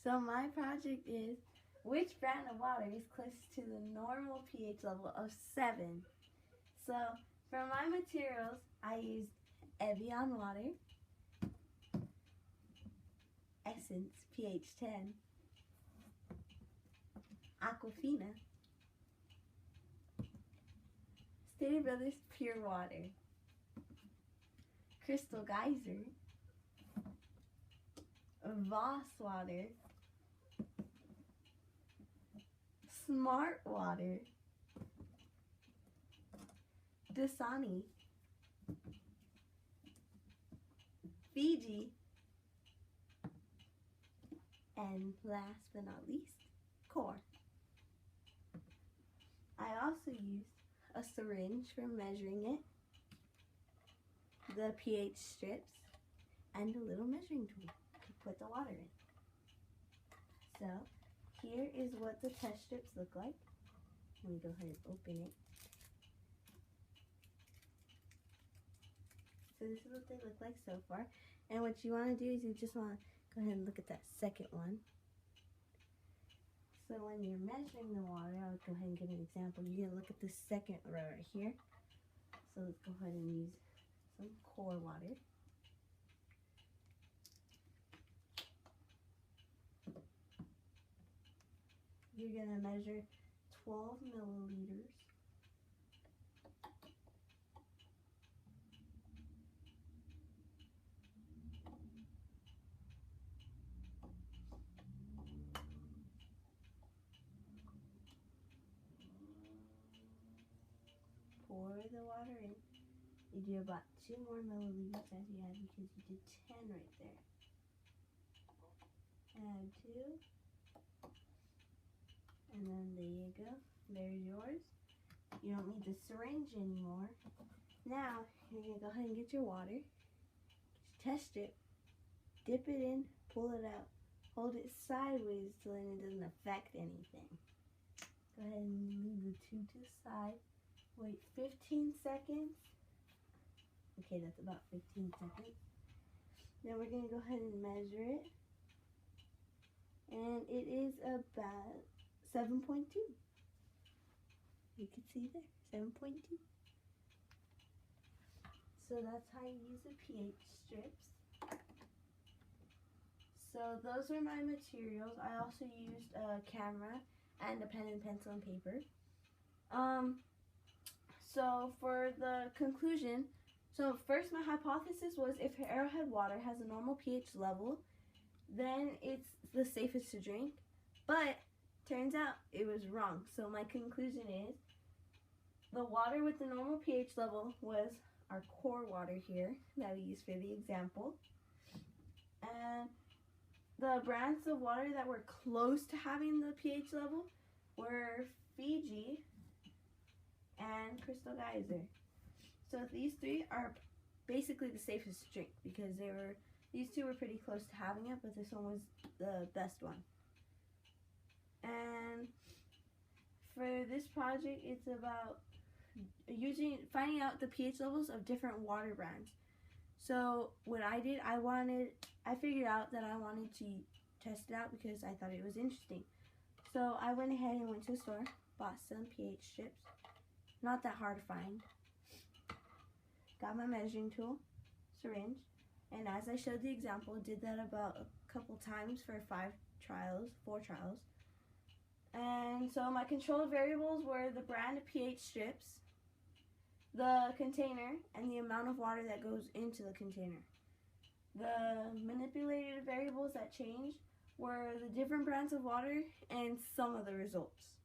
So my project is which brand of water is closest to the normal pH level of 7? So for my materials, I used Evian water, Essence pH 10, Aquafina, Stater Brothers Pure Water, Crystal Geyser, Voss Water, Smart Water, Dasani, Fiji, and last but not least, Core. I also used a syringe for measuring it, the pH strips, and a little measuring tool to put the water in. So here is what the test strips look like. Let me go ahead and open it. So this is what they look like so far. And what you want to do is you just want to go ahead and look at that second one. So when you're measuring the water, I'll go ahead and give an example. You're going to look at the second row right here. So let's go ahead and use some Core water. You're going to measure 12 milliliters. Pour the water in. You do about 2 more milliliters as you had because you did 10 right there. Add 2. And then there you go. There's yours. You don't need the syringe anymore. Now, you're going to go ahead and get your water. Test it. Dip it in. Pull it out. Hold it sideways so then it doesn't affect anything. Go ahead and leave the tube to the side. Wait 15 seconds. Okay, that's about 15 seconds. Then we're going to go ahead and measure it. And it is about 7.2. You can see there, 7.2. So that's how you use the pH strips. So those are my materials. I also used a camera and a pen and pencil and paper. So for the conclusion, so first my hypothesis was if Arrowhead water has a normal pH level, then it's the safest to drink. But turns out it was wrong. So my conclusion is the water with the normal pH level was our Core water here that we used for the example. And the brands of water that were close to having the pH level were Fiji and Crystal Geyser. So these three are basically the safest to drink because these two were pretty close to having it, but this one was the best one. And for this project, it's about finding out the pH levels of different water brands. So what I did, I figured out that I wanted to test it out because I thought it was interesting. So I went ahead and went to the store, bought some pH strips. Not that hard to find. Got my measuring tool, syringe, and as I showed the example, did that about a couple times for 4 trials. And so my controlled variables were the brand of pH strips, the container, and the amount of water that goes into the container. The manipulated variables that changed were the different brands of water and some of the results.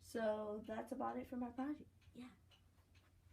So that's about it for my project. Yeah.